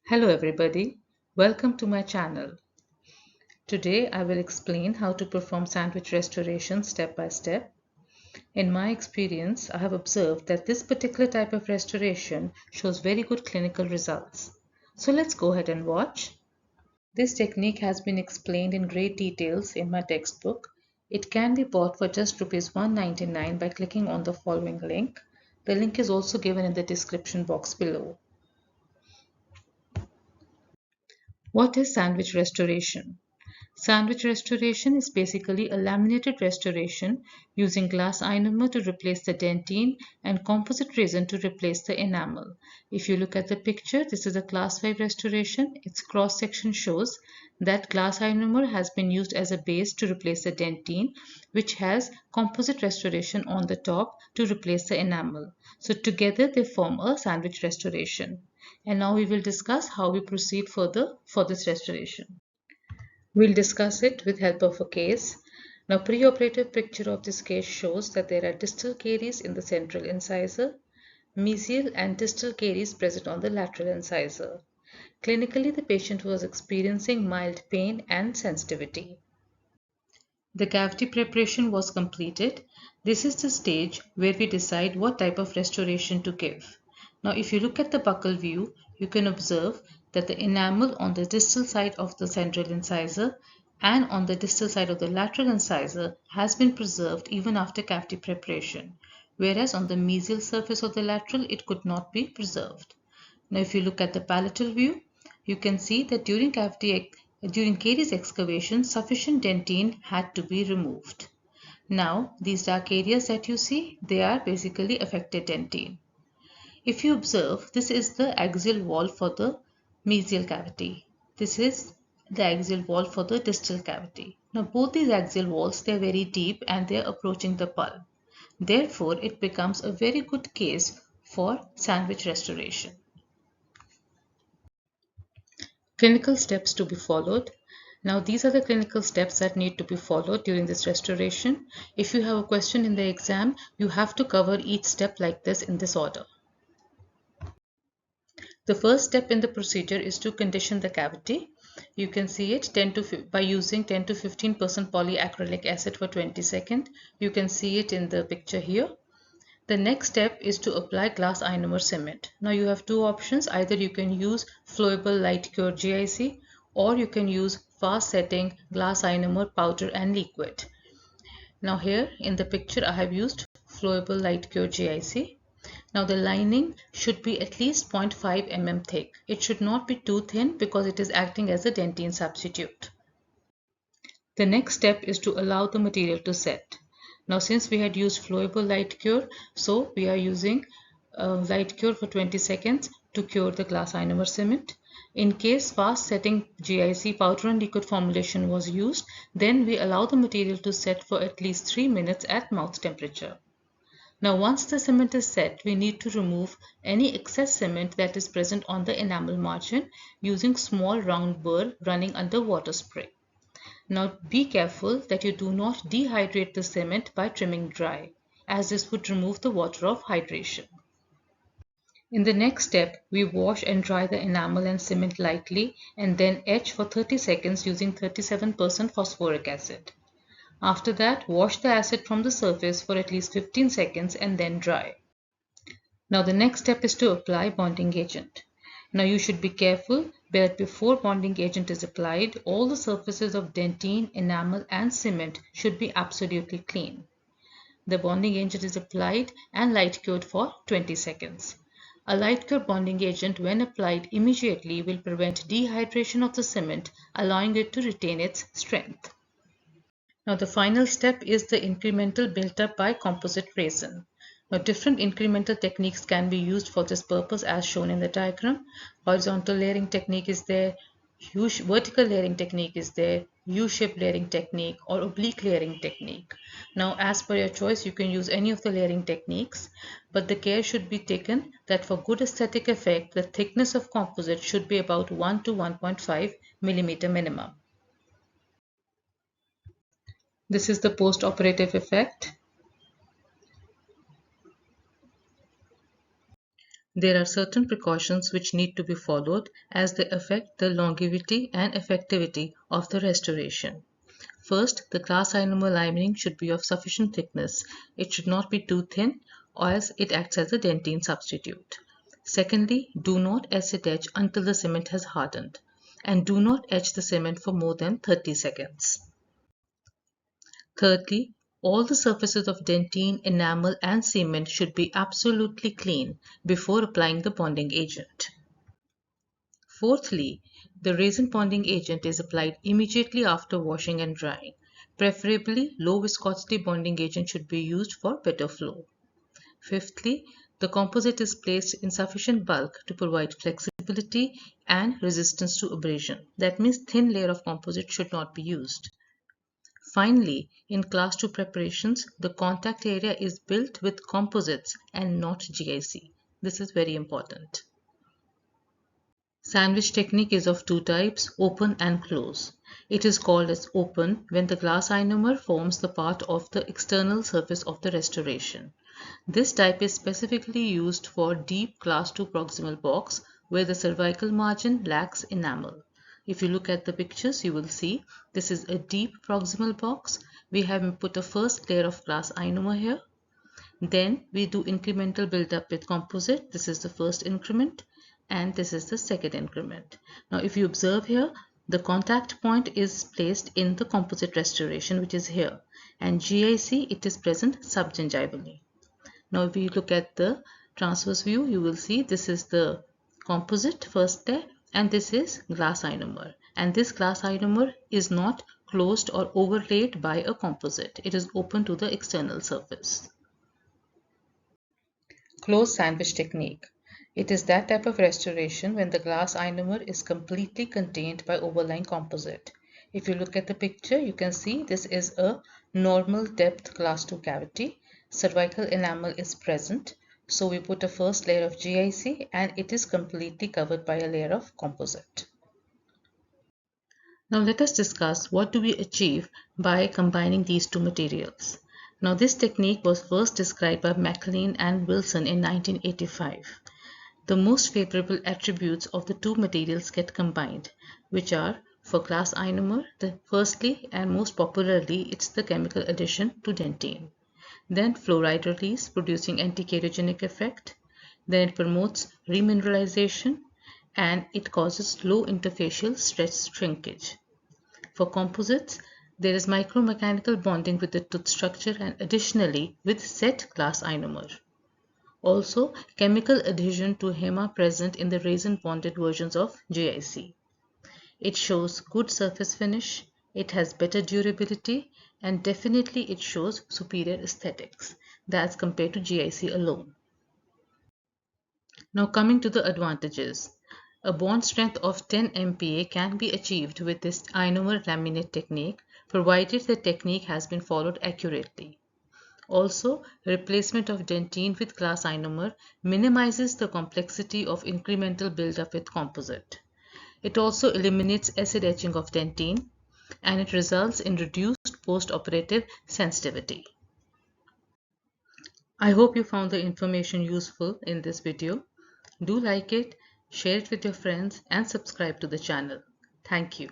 Hello everybody, welcome to my channel. Today I will explain how to perform sandwich restoration step by step. In my experience, I have observed that this particular type of restoration shows very good clinical results. So let's go ahead and watch. This technique has been explained in great details in my textbook. It can be bought for just Rs 199 by clicking on the following link. The link is also given in the description box below. What is sandwich restoration? Sandwich restoration is basically a laminated restoration using glass ionomer to replace the dentine and composite resin to replace the enamel. If you look at the picture, this is a class 5 restoration. Its cross section shows that glass ionomer has been used as a base to replace the dentine, which has composite restoration on the top to replace the enamel. So together they form a sandwich restoration. And now we will discuss how we proceed further for this restoration. We'll discuss it with help of a case. Now, preoperative picture of this case shows that there are distal caries in the central incisor, mesial and distal caries present on the lateral incisor. Clinically, the patient was experiencing mild pain and sensitivity. The cavity preparation was completed. This is the stage where we decide what type of restoration to give. Now, if you look at the buccal view, you can observe that the enamel on the distal side of the central incisor and on the distal side of the lateral incisor has been preserved even after cavity preparation, whereas on the mesial surface of the lateral it could not be preserved. Now, if you look at the palatal view, you can see that during caries excavation, sufficient dentine had to be removed. Now, these dark areas that you see, they are basically affected dentine. If you observe, this is the axial wall for the mesial cavity. This is the axial wall for the distal cavity. Now, both these axial walls, they are very deep and they are approaching the pulp. Therefore, it becomes a very good case for sandwich restoration. Clinical steps to be followed. Now, these are the clinical steps that need to be followed during this restoration. If you have a question in the exam, you have to cover each step like this in this order. The first step in the procedure is to condition the cavity. You can see it by using 10 to 15% polyacrylic acid for 20 seconds. You can see it in the picture here. The next step is to apply glass ionomer cement. Now you have two options. Either you can use flowable light cure GIC or you can use fast setting glass ionomer powder and liquid. Now here in the picture I have used flowable light cure GIC. Now the lining should be at least 0.5 mm thick. It should not be too thin because it is acting as a dentine substitute. The next step is to allow the material to set. Now since we had used flowable light cure, so we are using light cure for 20 seconds to cure the glass ionomer cement. In case fast setting GIC powder and liquid formulation was used, then we allow the material to set for at least 3 minutes at mouth temperature. Now once the cement is set, we need to remove any excess cement that is present on the enamel margin using small round burr running under water spray. Now be careful that you do not dehydrate the cement by trimming dry, as this would remove the water of hydration. In the next step, we wash and dry the enamel and cement lightly and then etch for 30 seconds using 37% phosphoric acid. After that, wash the acid from the surface for at least 15 seconds and then dry. Now the next step is to apply bonding agent. Now you should be careful that before bonding agent is applied, all the surfaces of dentine, enamel and cement should be absolutely clean. The bonding agent is applied and light cured for 20 seconds. A light cure bonding agent when applied immediately will prevent dehydration of the cement, allowing it to retain its strength. Now the final step is the incremental built up by composite resin. Now different incremental techniques can be used for this purpose as shown in the diagram. Horizontal layering technique is there, vertical layering technique is there, U-shaped layering technique or oblique layering technique. Now as per your choice you can use any of the layering techniques, but the care should be taken that for good aesthetic effect the thickness of composite should be about 1 to 1.5 millimeter minimum. This is the post-operative effect. There are certain precautions which need to be followed as they affect the longevity and effectivity of the restoration. First, the glass ionomer lining should be of sufficient thickness. It should not be too thin, or else it acts as a dentine substitute. Secondly, do not acid etch until the cement has hardened, and do not etch the cement for more than 30 seconds. Thirdly, all the surfaces of dentine, enamel, and cement should be absolutely clean before applying the bonding agent. Fourthly, the resin bonding agent is applied immediately after washing and drying. Preferably, low viscosity bonding agent should be used for better flow. Fifthly, the composite is placed in sufficient bulk to provide flexibility and resistance to abrasion. That means thin layer of composite should not be used. Finally, in Class 2 preparations, the contact area is built with composites and not GIC. This is very important. Sandwich technique is of two types, open and close. It is called as open when the glass ionomer forms the part of the external surface of the restoration. This type is specifically used for deep class 2 proximal box where the cervical margin lacks enamel. If you look at the pictures, you will see this is a deep proximal box. We have put a first layer of glass ionomer here. Then we do incremental build-up with composite. This is the first increment and this is the second increment. Now if you observe here, the contact point is placed in the composite restoration, which is here, and GIC, it is present subgingivally. Now if you look at the transverse view, you will see this is the composite first layer and this is glass ionomer, and this glass ionomer is not closed or overlaid by a composite. It is open to the external surface. Closed sandwich technique. It is that type of restoration when the glass ionomer is completely contained by overlying composite. If you look at the picture, you can see this is a normal depth class 2 cavity. Cervical enamel is present. So we put a first layer of GIC and it is completely covered by a layer of composite. Now let us discuss what do we achieve by combining these two materials. Now this technique was first described by MacLean and Wilson in 1985. The most favorable attributes of the two materials get combined, which are for glass ionomer, firstly and most popularly it's the chemical addition to dentine. Then fluoride release producing anti-carcinogenic effect. Then it promotes remineralization and it causes low interfacial stress shrinkage. For composites, there is micromechanical bonding with the tooth structure and additionally with set glass ionomer. Also, chemical adhesion to HEMA present in the resin bonded versions of GIC. It shows good surface finish, it has better durability, and definitely it shows superior aesthetics as compared to GIC alone. Now coming to the advantages. A bond strength of 10 MPa can be achieved with this ionomer laminate technique provided the technique has been followed accurately. Also, replacement of dentine with glass ionomer minimizes the complexity of incremental buildup with composite. It also eliminates acid etching of dentine and it results in reduced post-operative sensitivity. I hope you found the information useful in this video. Do like it, share it with your friends and subscribe to the channel. Thank you.